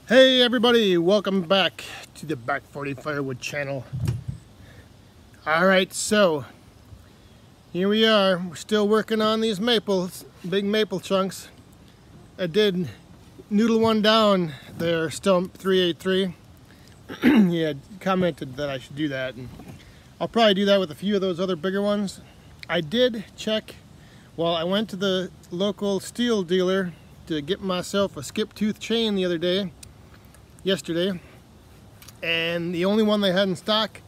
Hey everybody, welcome back to the Back 40 Firewood channel. Alright, so here we are. We're still working on these maples, big maple chunks. I did noodle one down there, stump 383. He had commented that I should do that, and I'll probably do that with a few of those other bigger ones. I did check, well, I went to the local steel dealer to get myself a skip tooth chain the other day. Yesterday, and the only one they had in stock,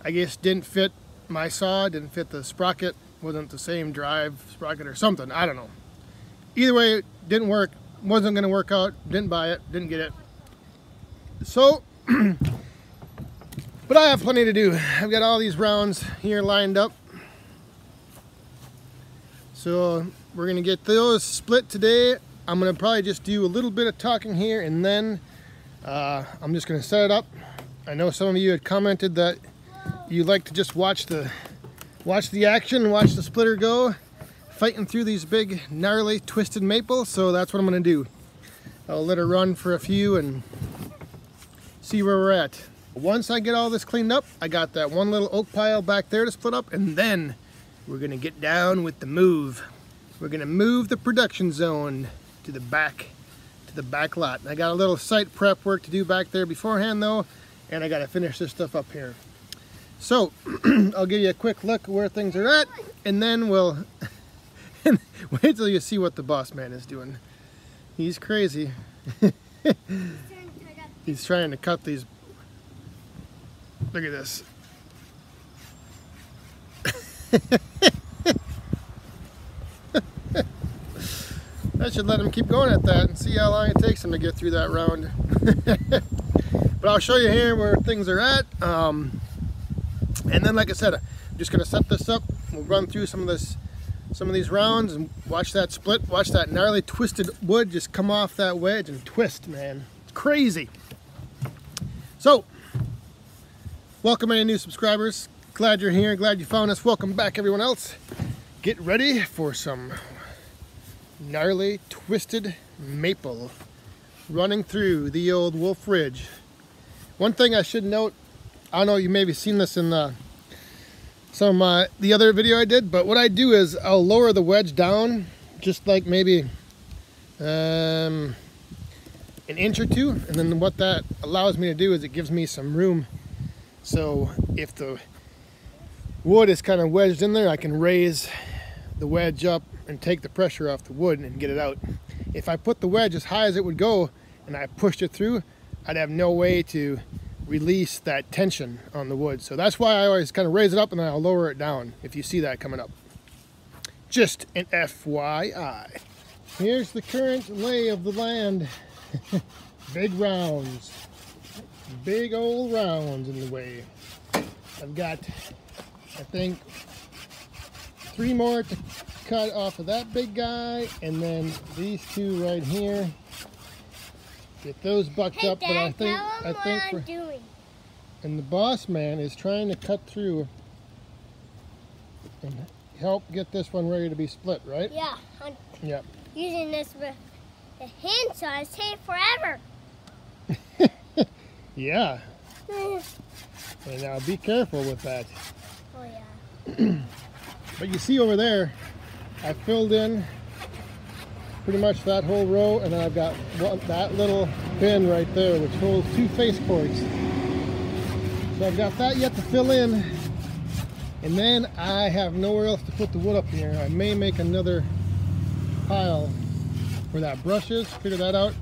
I guess, didn't fit my saw, didn't fit the sprocket, wasn't the same drive sprocket or something, I don't know. Either way, it didn't work, wasn't going to work out, didn't buy it, didn't get it. So, but I have plenty to do. I've got all these rounds here lined up. So we're going to get those split today. I'm going to probably just do a little bit of talking here, and then I'm just going to set it up. I know some of you had commented that you like to just watch the action, watch the splitter go, fighting through these big, gnarly, twisted maples. So that's what I'm going to do. I'll let her run for a few and see where we're at. Once I get all this cleaned up, I got that one little oak pile back there to split up, and then we're going to get down with the move. We're going to move the production zone to the back lot. I got a little site prep work to do back there beforehand though, and I got to finish this stuff up here. So I'll give you a quick look where things are at, and then we'll wait till you see what the boss man is doing. He's crazy. He's trying to cut these. Look at this. I should let him keep going at that and see how long it takes him to get through that round. But I'll show you here where things are at. And then, like I said, I'm just going to set this up. We'll run through some of these rounds and watch that split. Watch that gnarly twisted wood just come off that wedge and twist, man. It's crazy. So, welcome any new subscribers. Glad you're here. Glad you found us. Welcome back, everyone else. Get ready for some gnarly twisted maple running through the old Wolf Ridge. One thing I should note, I don't know, you may have seen this in the other video I did, but what I do is I'll lower the wedge down just like maybe an inch or two, and then what that allows me to do is it gives me some room. So if the wood is kind of wedged in there, I can raise the wedge up and take the pressure off the wood and get it out. If I put the wedge as high as it would go and I pushed it through, I'd have no way to release that tension on the wood. So that's why I always kind of raise it up and then I'll lower it down if you see that coming up. Just an FYI. Here's the current lay of the land. Big rounds. Big old rounds in the way. I've got, I think, 3 more to cut off of that big guy, and then these 2 right here. Get those bucked up, but I think we're doing. And the boss man is trying to cut through and help get this one ready to be split, right? Yeah. I'm yep. using this with the hand saw. It's taking forever. Yeah. And now be careful with that. Oh yeah. But you see over there, I filled in pretty much that whole row, and then I've got that little bin right there which holds 2 face cords. So I've got that yet to fill in, and then I have nowhere else to put the wood up here. I may make another pile where that brush is, figure that out,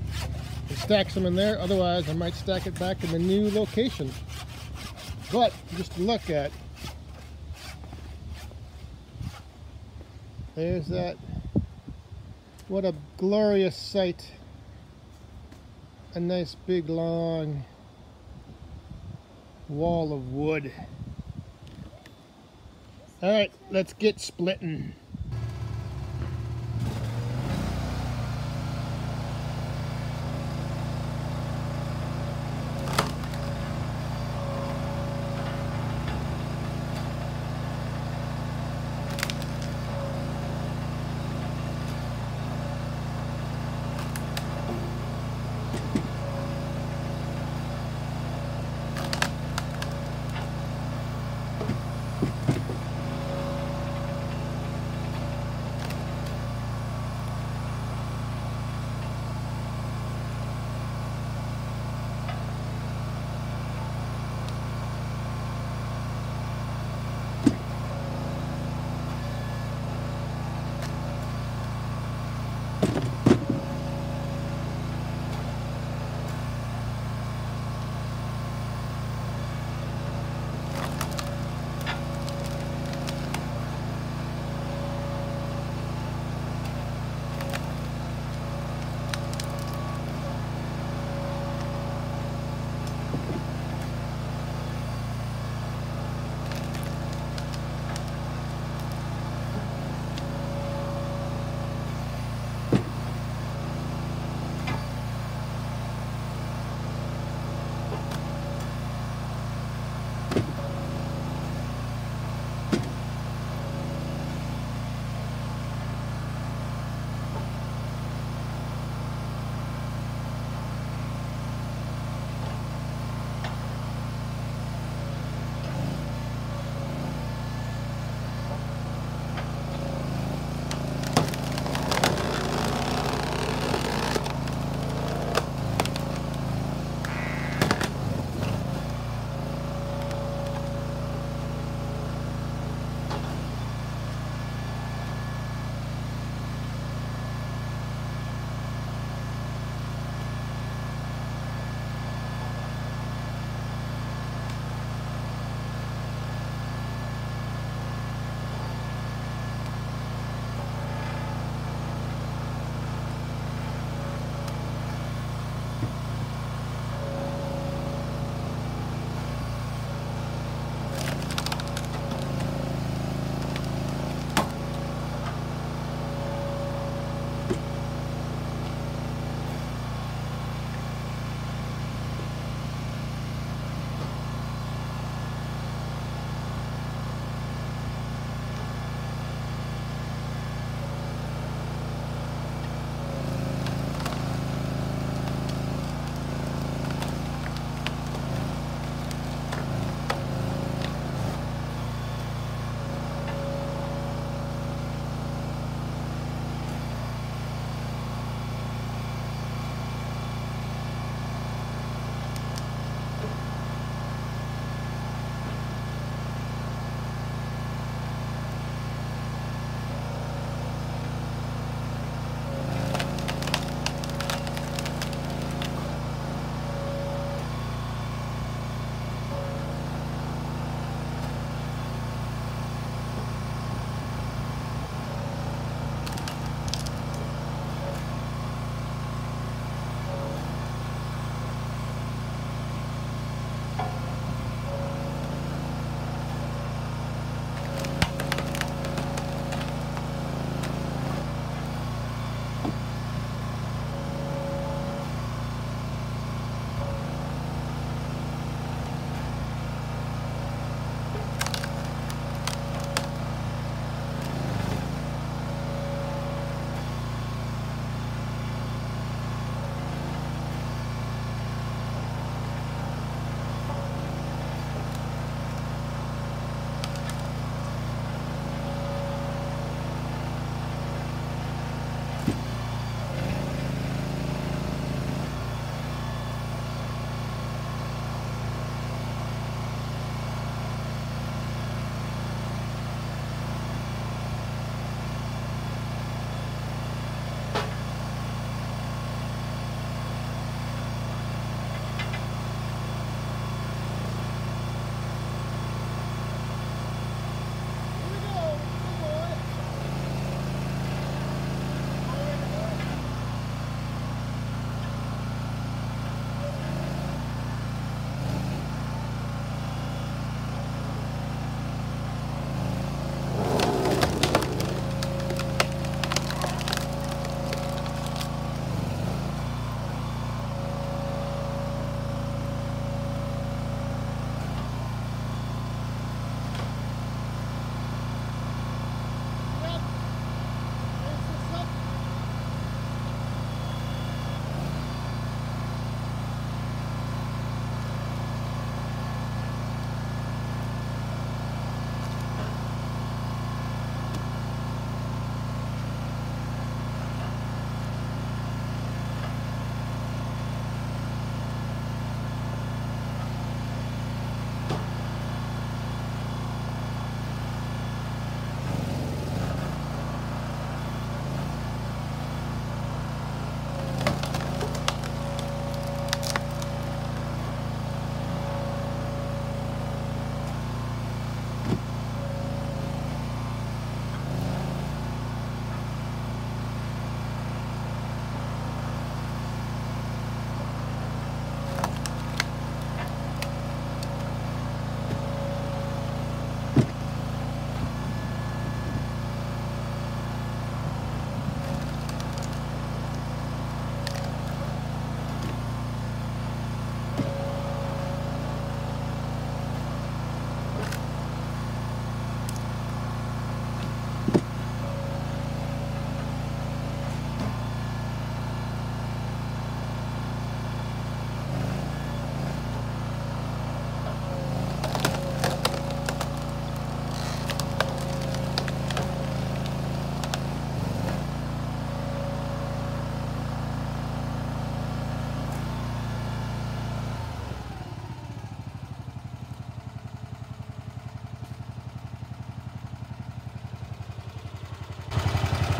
and stack some in there. Otherwise I might stack it back in the new location. But just to look at, there's that. What a glorious sight. A nice big long wall of wood. Alright, let's get splitting.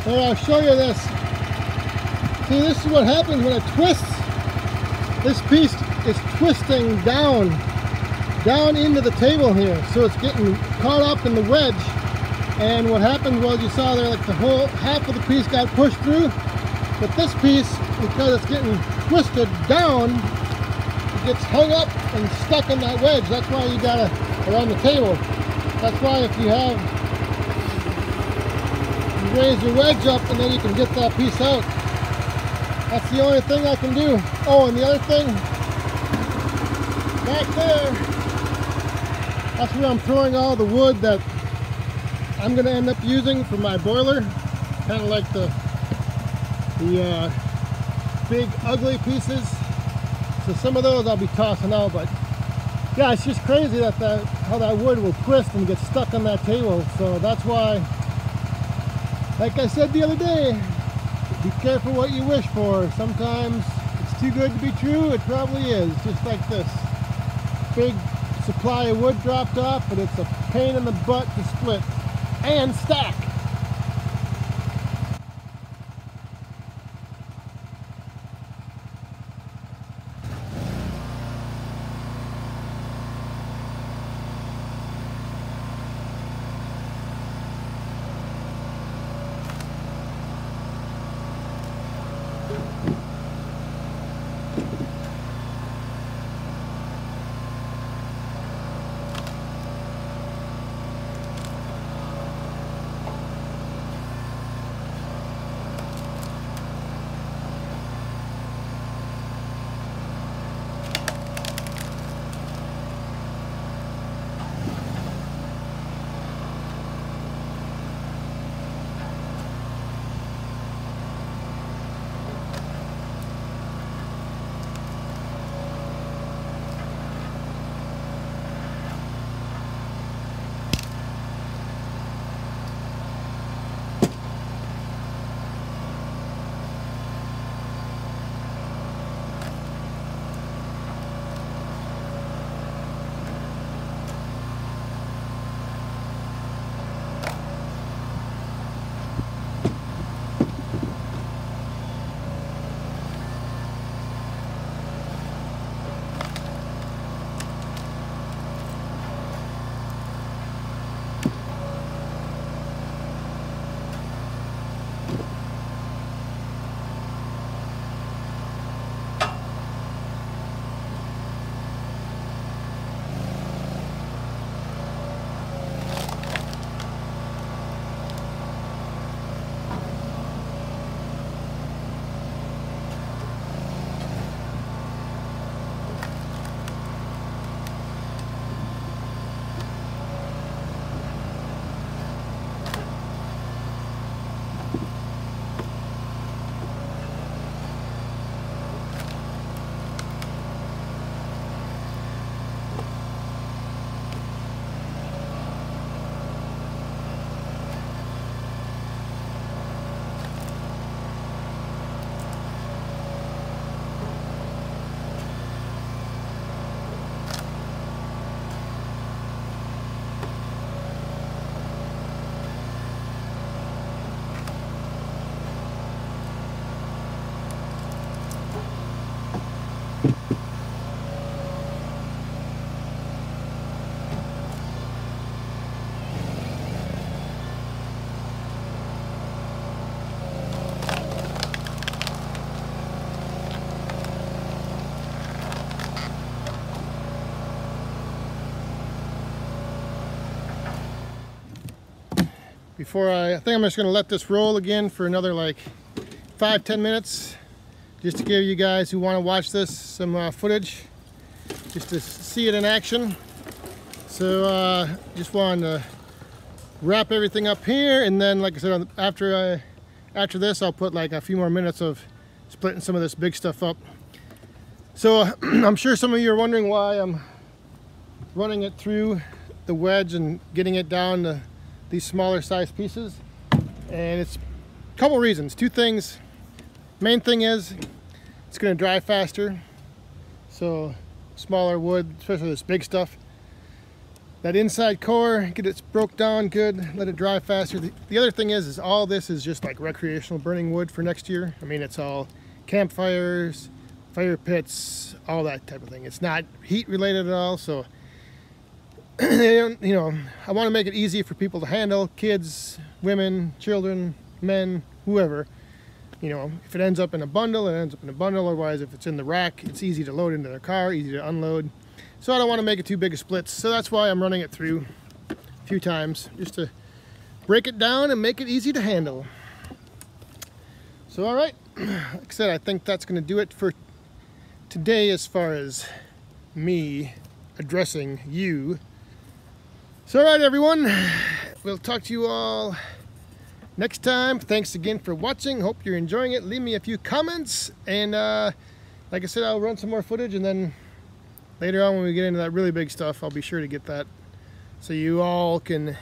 Here, I'll show you this. See, this is what happens when it twists. This piece is twisting down into the table here. So it's getting caught up in the wedge. And what happened was, you saw there, like the whole half of the piece got pushed through. But this piece, because it's getting twisted down, it gets hung up and stuck in that wedge. That's why you gotta, around the table. That's why if you raise your wedge up and then you can get that piece out. That's the only thing I can do. Oh, and the other thing, back there, that's where I'm throwing all the wood that I'm going to end up using for my boiler. Kind of like the big ugly pieces. So some of those I'll be tossing out, but yeah, it's just crazy that how that wood will twist and get stuck on that table. So that's why, like I said the other day, be careful what you wish for. Sometimes it's too good to be true. It probably is. Just like this big supply of wood dropped off, but it's a pain in the butt to split and stack. Before I think I'm just going to let this roll again for another like 5-10 minutes, just to give you guys who want to watch this some footage, just to see it in action. So just wanted to wrap everything up here, and then like I said, after this I'll put like a few more minutes of splitting some of this big stuff up. So I'm sure some of you are wondering why I'm running it through the wedge and getting it down to these smaller size pieces, and it's a couple reasons. Two things. Main thing is it's going to dry faster, so smaller wood, especially this big stuff, that inside core, get it broke down good, let it dry faster. The other thing is all this is just like recreational burning wood for next year. I mean, it's all campfires, fire pits, all that type of thing. It's not heat related at all, so you know, I want to make it easy for people to handle, kids, women, children, men, whoever. You know, if it ends up in a bundle, it ends up in a bundle. Otherwise, if it's in the rack, it's easy to load into their car, easy to unload. So I don't want to make it too big of splits. So that's why I'm running it through a few times, just to break it down and make it easy to handle. So all right, like I said, I think that's going to do it for today as far as me addressing you. So all right, everyone, we'll talk to you all next time. Thanks again for watching. Hope you're enjoying it. Leave me a few comments, and like I said, I'll run some more footage, and then later on when we get into that really big stuff, I'll be sure to get that so you all can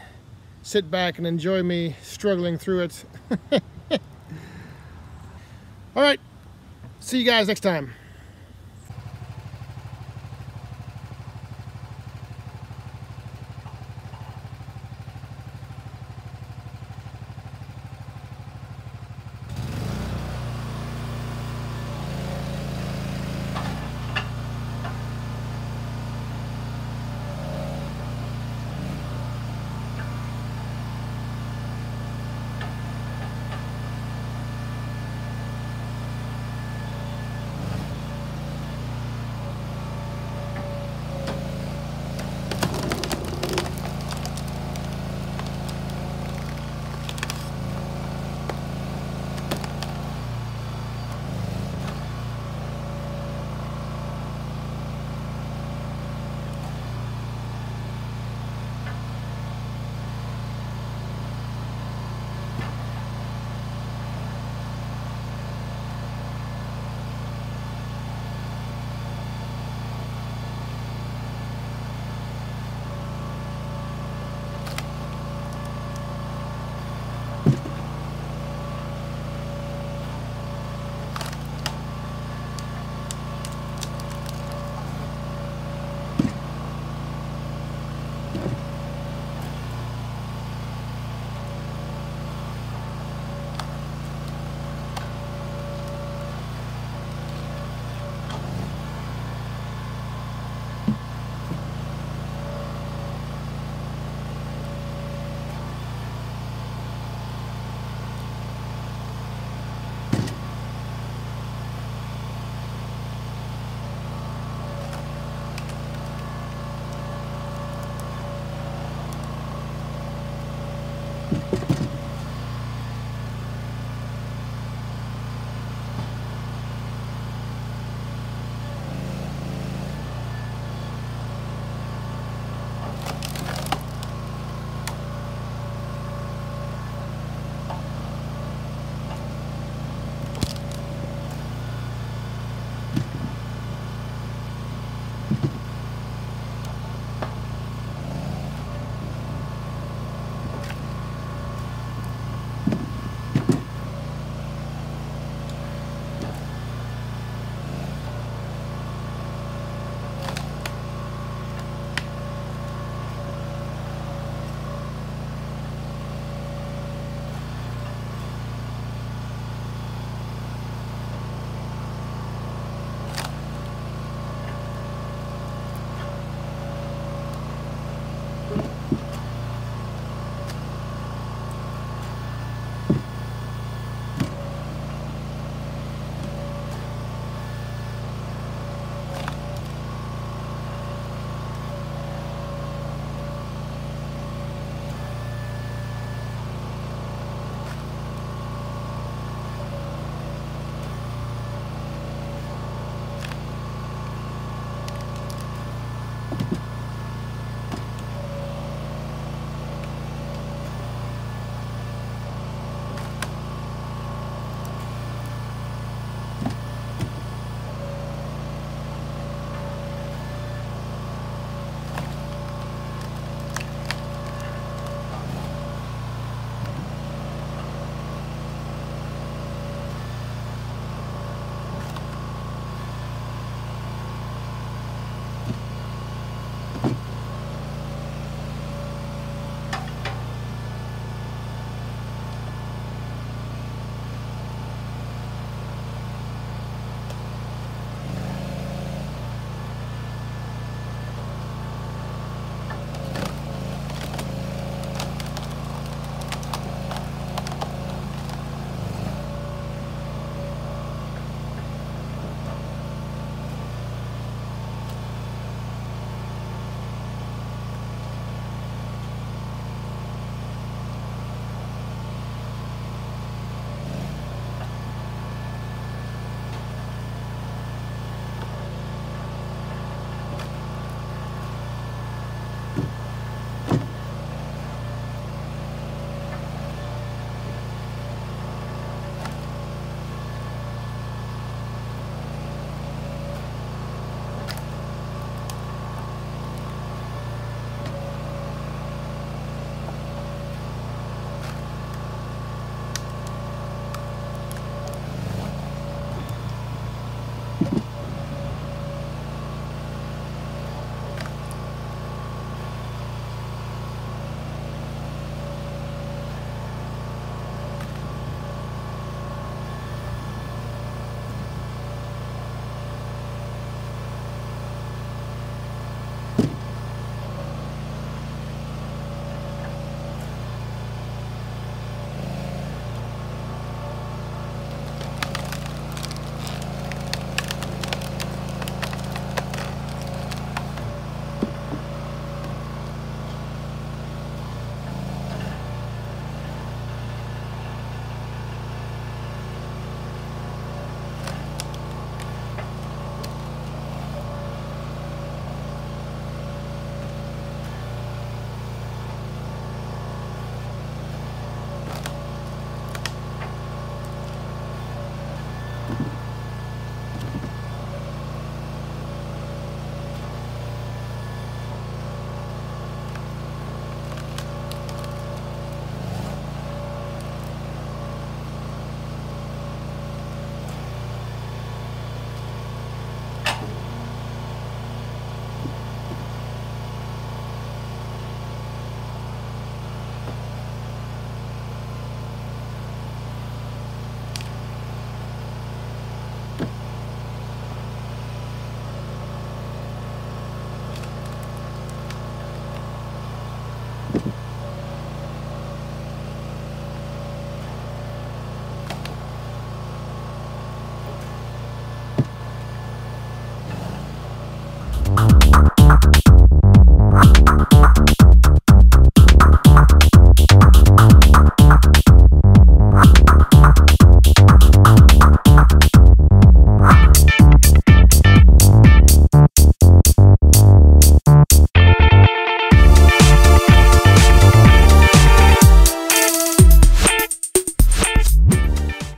sit back and enjoy me struggling through it. All right, see you guys next time.